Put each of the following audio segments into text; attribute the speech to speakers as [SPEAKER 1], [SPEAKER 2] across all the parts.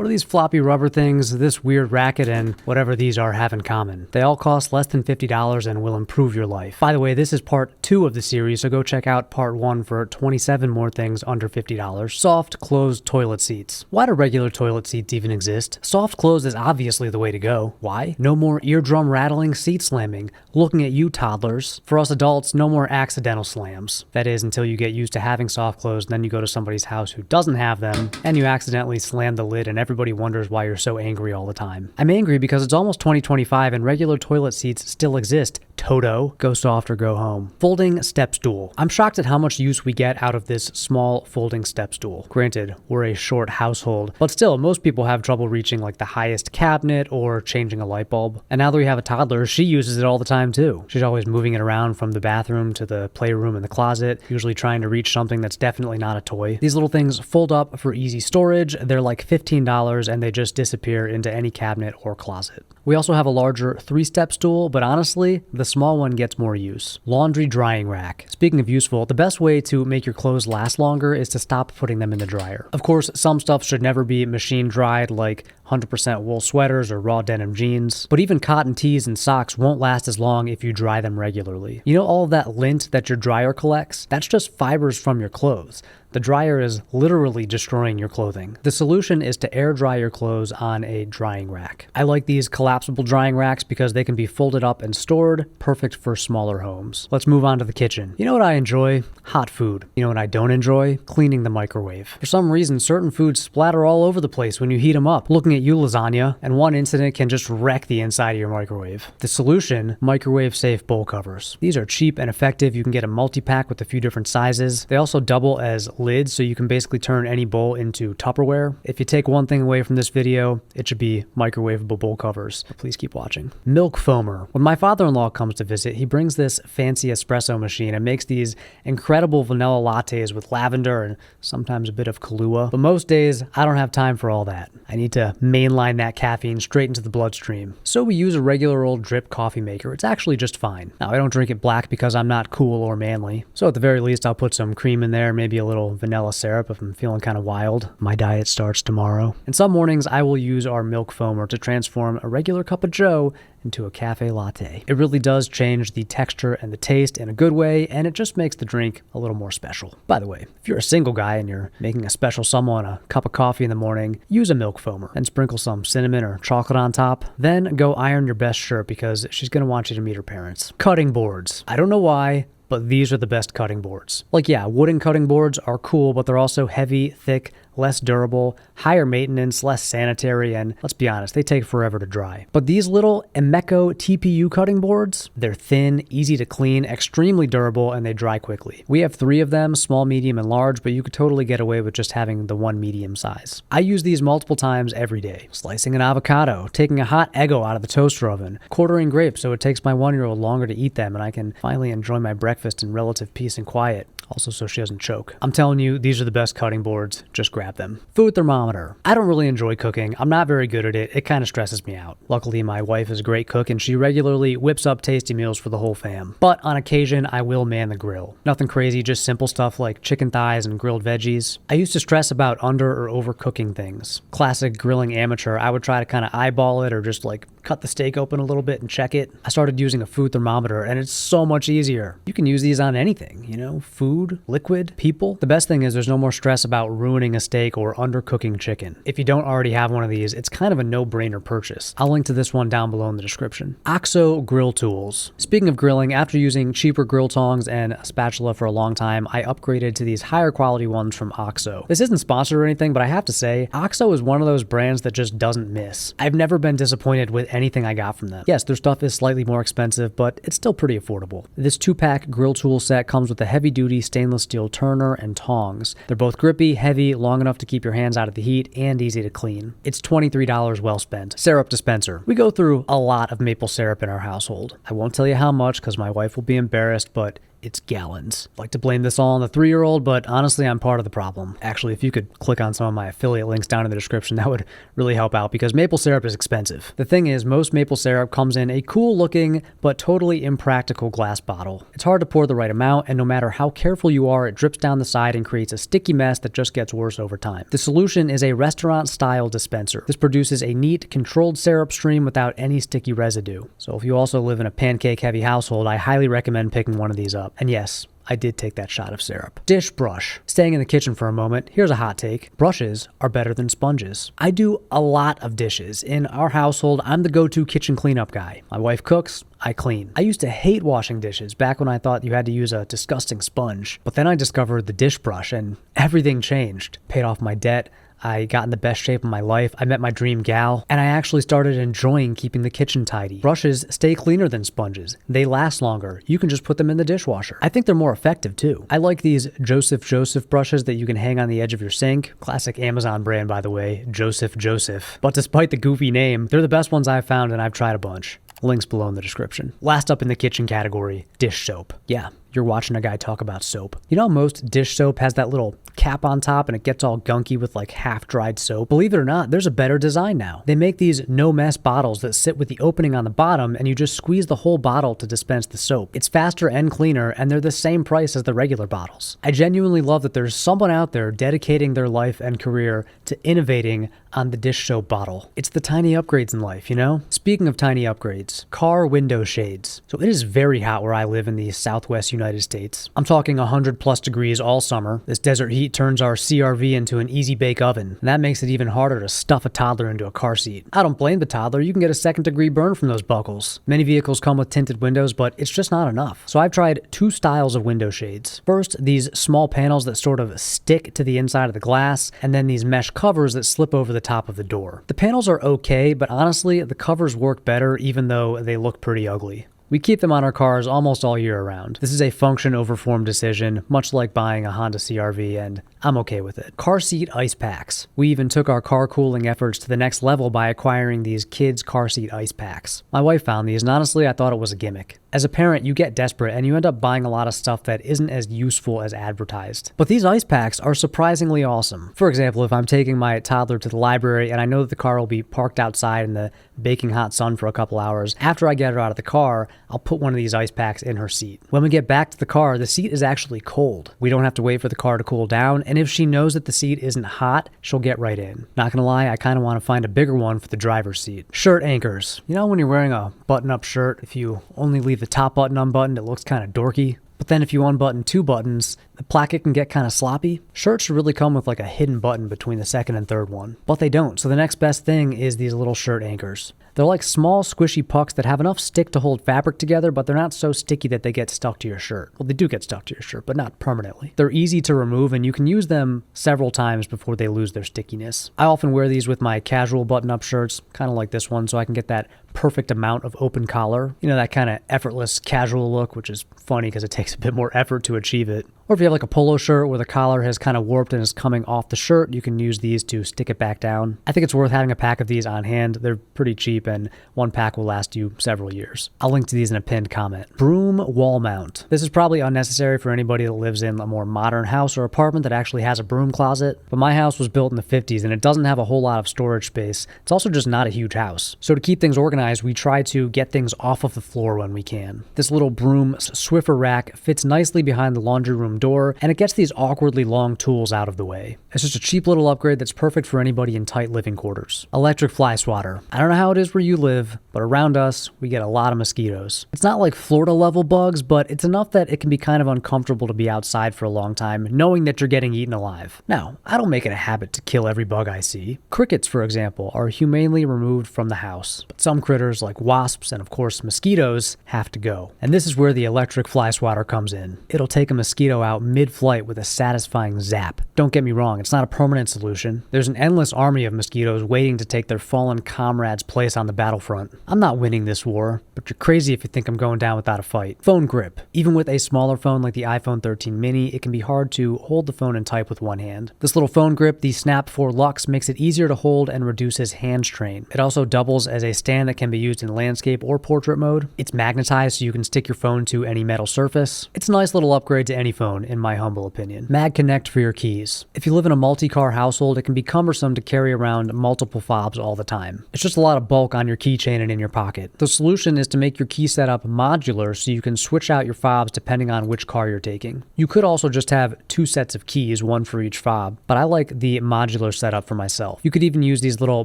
[SPEAKER 1] What do these floppy rubber things, this weird racket, and whatever these are have in common? They all cost less than $50 and will improve your life. By the way, this is part 2 of the series, so go check out part 1 for 27 more things under $50. Soft, closed toilet seats. Why do regular toilet seats even exist? Soft close is obviously the way to go. Why? No more eardrum rattling, seat slamming. Looking at you, toddlers. For us adults, no more accidental slams. That is, until you get used to having soft close, and then you go to somebody's house who doesn't have them, and you accidentally slam the lid and everybody wonders why you're so angry all the time. I'm angry because it's almost 2025 and regular toilet seats still exist. Toto, go soft or go home. Folding step stool. I'm shocked at how much use we get out of this small folding step stool. Granted, we're a short household, but still, most people have trouble reaching like the highest cabinet or changing a light bulb. And now that we have a toddler, she uses it all the time too. She's always moving it around from the bathroom to the playroom and the closet, usually trying to reach something that's definitely not a toy. These little things fold up for easy storage. They're like $15 and they just disappear into any cabinet or closet. We also have a larger 3-step stool, but honestly, the small one gets more use. Laundry drying rack. Speaking of useful, the best way to make your clothes last longer is to stop putting them in the dryer. Of course, some stuff should never be machine dried, like 100% wool sweaters or raw denim jeans, but even cotton tees and socks won't last as long if you dry them regularly. You know all of that lint that your dryer collects? That's just fibers from your clothes. The dryer is literally destroying your clothing. The solution is to air dry your clothes on a drying rack. I like these collapsible drying racks because they can be folded up and stored, perfect for smaller homes. Let's move on to the kitchen. You know what I enjoy? Hot food. You know what I don't enjoy? Cleaning the microwave. For some reason, certain foods splatter all over the place when you heat them up. Looking at you, lasagna, and one incident can just wreck the inside of your microwave. The solution? Microwave-safe bowl covers. These are cheap and effective. You can get a multi-pack with a few different sizes. They also double as lids, so you can basically turn any bowl into Tupperware. If you take one thing away from this video, it should be microwavable bowl covers. Please keep watching. Milk foamer. When my father-in-law comes to visit, he brings this fancy espresso machine and makes these incredible vanilla lattes with lavender and sometimes a bit of Kahlua. But most days, I don't have time for all that. I need to mainline that caffeine straight into the bloodstream. So we use a regular old drip coffee maker. It's actually just fine. Now, I don't drink it black because I'm not cool or manly. So at the very least, I'll put some cream in there, maybe a little vanilla syrup if I'm feeling kind of wild. My diet starts tomorrow. And some mornings I will use our milk foamer to transform a regular cup of joe into a cafe latte. It really does change the texture and the taste in a good way, and it just makes the drink a little more special. By the way, if you're a single guy and you're making a special someone a cup of coffee in the morning, use a milk foamer and sprinkle some cinnamon or chocolate on top. Then go iron your best shirt because she's going to want you to meet her parents. Cutting boards. I don't know why, but these are the best cutting boards. Like, yeah, wooden cutting boards are cool, but they're also heavy, thick, less durable, higher maintenance, less sanitary, and let's be honest, they take forever to dry. But these little Emeco TPU cutting boards, they're thin, easy to clean, extremely durable, and they dry quickly. We have 3 of them, small, medium, and large, but you could totally get away with just having the one medium size. I use these multiple times every day. Slicing an avocado, taking a hot Eggo out of the toaster oven, quartering grapes so it takes my 1-year-old longer to eat them and I can finally enjoy my breakfast in relative peace and quiet. Also so she doesn't choke. I'm telling you, these are the best cutting boards. Just grab them. Food thermometer. I don't really enjoy cooking. I'm not very good at it. It kind of stresses me out. Luckily, my wife is a great cook and she regularly whips up tasty meals for the whole fam. But on occasion, I will man the grill. Nothing crazy, just simple stuff like chicken thighs and grilled veggies. I used to stress about under or overcooking things. Classic grilling amateur, I would try to kind of eyeball it or just like cut the steak open a little bit and check it. I started using a food thermometer and it's so much easier. You can use these on anything, you know, food, liquid, people. The best thing is there's no more stress about ruining a steak or undercooking chicken. If you don't already have one of these, it's kind of a no-brainer purchase. I'll link to this one down below in the description. OXO grill tools. Speaking of grilling, after using cheaper grill tongs and a spatula for a long time, I upgraded to these higher quality ones from OXO. This isn't sponsored or anything, but I have to say, OXO is one of those brands that just doesn't miss. I've never been disappointed with anything I got from them. Yes, their stuff is slightly more expensive, but it's still pretty affordable. This 2-pack grill tool set comes with a heavy-duty stainless steel turner and tongs. They're both grippy, heavy, long enough to keep your hands out of the heat, and easy to clean. It's $23 well spent. Syrup dispenser. We go through a lot of maple syrup in our household. I won't tell you how much because my wife will be embarrassed, but it's gallons. I like to blame this all on the 3-year-old, but honestly, I'm part of the problem. Actually, if you could click on some of my affiliate links down in the description, that would really help out because maple syrup is expensive. The thing is, most maple syrup comes in a cool looking, but totally impractical glass bottle. It's hard to pour the right amount, and no matter how careful you are, it drips down the side and creates a sticky mess that just gets worse over time. The solution is a restaurant-style dispenser. This produces a neat, controlled syrup stream without any sticky residue. So if you also live in a pancake-heavy household, I highly recommend picking one of these up. And yes, I did take that shot of syrup. Dish brush. Staying in the kitchen for a moment, here's a hot take. Brushes are better than sponges. I do a lot of dishes. In our household, I'm the go-to kitchen cleanup guy. My wife cooks, I clean. I used to hate washing dishes back when I thought you had to use a disgusting sponge. But then I discovered the dish brush and everything changed. Paid off my debt. I got in the best shape of my life, I met my dream gal, and I actually started enjoying keeping the kitchen tidy. Brushes stay cleaner than sponges. They last longer. You can just put them in the dishwasher. I think they're more effective too. I like these Joseph brushes that you can hang on the edge of your sink. Classic Amazon brand, by the way, Joseph. But despite the goofy name, they're the best ones I've found and I've tried a bunch. Links below in the description. Last up in the kitchen category, dish soap. Yeah, you're watching a guy talk about soap. You know most dish soap has that little cap on top and it gets all gunky with like half-dried soap? Believe it or not, there's a better design now. They make these no-mess bottles that sit with the opening on the bottom and you just squeeze the whole bottle to dispense the soap. It's faster and cleaner and they're the same price as the regular bottles. I genuinely love that there's someone out there dedicating their life and career to innovating on the dish soap bottle. It's the tiny upgrades in life, you know? Speaking of tiny upgrades, car window shades. So it is very hot where I live in the Southwest United States. I'm talking 100+ degrees all summer. This desert heat turns our CRV into an easy bake oven, and that makes it even harder to stuff a toddler into a car seat. I don't blame the toddler, you can get a 2nd-degree burn from those buckles. Many vehicles come with tinted windows, but it's just not enough. So I've tried 2 styles of window shades. First, these small panels that sort of stick to the inside of the glass, and then these mesh covers that slip over the top of the door. The panels are okay, but honestly, the covers work better even though they look pretty ugly. We keep them on our cars almost all year around. This is a function over form decision, much like buying a Honda CR-V, and I'm okay with it. Car seat ice packs. We even took our car cooling efforts to the next level by acquiring these kids' car seat ice packs. My wife found these, and honestly, I thought it was a gimmick. As a parent, you get desperate and you end up buying a lot of stuff that isn't as useful as advertised. But these ice packs are surprisingly awesome. For example, if I'm taking my toddler to the library and I know that the car will be parked outside in the baking hot sun for a couple hours, after I get her out of the car, I'll put one of these ice packs in her seat. When we get back to the car, the seat is actually cold. We don't have to wait for the car to cool down, and if she knows that the seat isn't hot, she'll get right in. Not gonna lie, I kind of want to find a bigger one for the driver's seat. Shirt anchors. You know when you're wearing a button-up shirt, if you only leave the top button unbuttoned, it looks kind of dorky? But then if you unbutton 2 buttons, the placket can get kind of sloppy. Shirts should really come with like a hidden button between the 2nd and 3rd one. But they don't, so the next best thing is these little shirt anchors. They're like small squishy pucks that have enough stick to hold fabric together, but they're not so sticky that they get stuck to your shirt. Well, they do get stuck to your shirt, but not permanently. They're easy to remove and you can use them several times before they lose their stickiness. I often wear these with my casual button-up shirts, kind of like this one, so I can get that perfect amount of open collar. You know, that kind of effortless casual look, which is funny because it takes a bit more effort to achieve it. Or if you have like a polo shirt where the collar has kind of warped and is coming off the shirt, you can use these to stick it back down. I think it's worth having a pack of these on hand. They're pretty cheap and one pack will last you several years. I'll link to these in a pinned comment. Broom wall mount. This is probably unnecessary for anybody that lives in a more modern house or apartment that actually has a broom closet, but my house was built in the 50s and it doesn't have a whole lot of storage space. It's also just not a huge house. So to keep things organized, we try to get things off of the floor when we can. This little broom Swiffer rack fits nicely behind the laundry room door, and it gets these awkwardly long tools out of the way. It's just a cheap little upgrade that's perfect for anybody in tight living quarters. Electric fly swatter. I don't know how it is where you live, but around us, we get a lot of mosquitoes. It's not like Florida level bugs, but it's enough that it can be kind of uncomfortable to be outside for a long time, knowing that you're getting eaten alive. Now, I don't make it a habit to kill every bug I see. Crickets, for example, are humanely removed from the house, but some critters like wasps and of course mosquitoes have to go. And this is where the electric fly swatter comes in. It'll take a mosquito out mid-flight with a satisfying zap. Don't get me wrong, it's not a permanent solution. There's an endless army of mosquitoes waiting to take their fallen comrade's place on the battlefront. I'm not winning this war, but you're crazy if you think I'm going down without a fight. Phone grip. Even with a smaller phone like the iPhone 13 mini, it can be hard to hold the phone and type with one hand. This little phone grip, the Snap 4 Luxe, makes it easier to hold and reduces hand strain. It also doubles as a stand that can be used in landscape or portrait mode. It's magnetized so you can stick your phone to any metal surface. It's a nice little upgrade to any phone, in my humble opinion. Mag Connect for your keys. If you live in a multi-car household, it can be cumbersome to carry around multiple fobs all the time. It's just a lot of bulk on your keychain and in your pocket. The solution is to make your key setup modular so you can switch out your fobs depending on which car you're taking. You could also just have 2 sets of keys, one for each fob, but I like the modular setup for myself. You could even use these little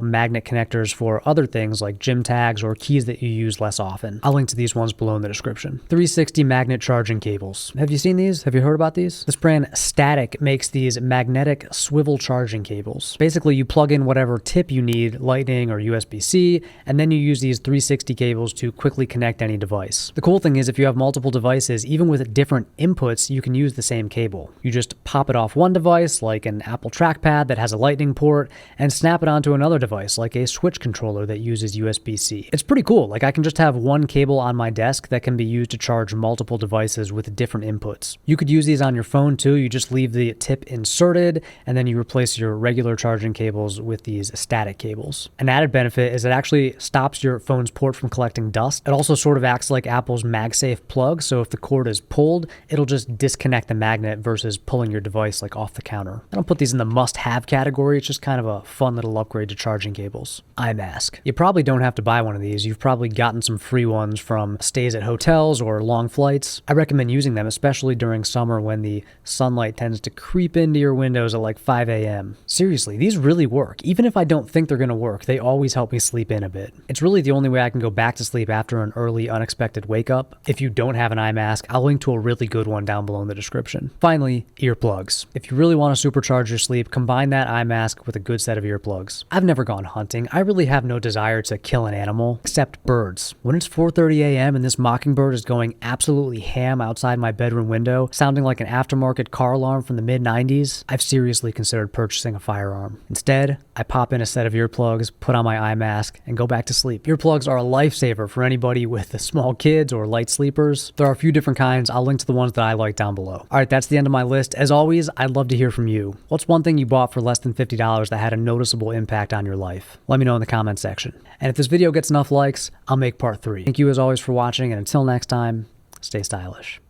[SPEAKER 1] magnet connectors for other things like gym tags or keys that you use less often. I'll link to these ones below in the description. 360 magnet charging cables. Have you seen these? Have you heard about these? This brand Static makes these magnetic swivel charging cables. Basically, you plug in whatever tip you need, Lightning or USB-C, and then you use these 360 cables to quickly connect any device. The cool thing is if you have multiple devices, even with different inputs, you can use the same cable. You just pop it off one device, like an Apple trackpad that has a Lightning port, and snap it onto another device, like a Switch controller that uses USB-C. It's pretty cool. Like I can just have one cable on my desk that can be used to charge multiple devices with different inputs. You could use these on your phone too. You just leave the tip inserted, and then you replace your regular charging cables with these static cables. An added benefit is it actually stops your phone's port from collecting dust. It also sort of acts like Apple's MagSafe plug, so if the cord is pulled, it'll just disconnect the magnet versus pulling your device like off the counter. I don't put these in the must-have category. It's just kind of a fun little upgrade to charging cables. Eye mask. You probably don't have to buy one of these. You've probably gotten some free ones from stays at hotels or long flights. I recommend using them, especially during summer when the sunlight tends to creep into your windows at like 5 a.m. Seriously, these really work. Even if I don't think they're going to work, they always help me sleep in a bit. It's really the only way I can go back to sleep after an early, unexpected wake up. If you don't have an eye mask, I'll link to a really good one down below in the description. Finally, earplugs. If you really want to supercharge your sleep, combine that eye mask with a good set of earplugs. I've never gone hunting. I really have no desire to kill an animal, except birds. When it's 4:30 a.m. and this mockingbird is going absolutely ham outside my bedroom window, sounding like an aftermarket car alarm from the mid-90s, I've seriously considered purchasing a firearm. Instead, I pop in a set of earplugs, put on my eye mask, and go back to sleep. Earplugs are a lifesaver for anybody with small kids or light sleepers. There are a few different kinds. I'll link to the ones that I like down below. All right, that's the end of my list. As always, I'd love to hear from you. What's one thing you bought for less than $50 that had a noticeable impact on your life? Let me know in the comments section. And if this video gets enough likes, I'll make part 3. Thank you as always for watching, and until next time, stay stylish.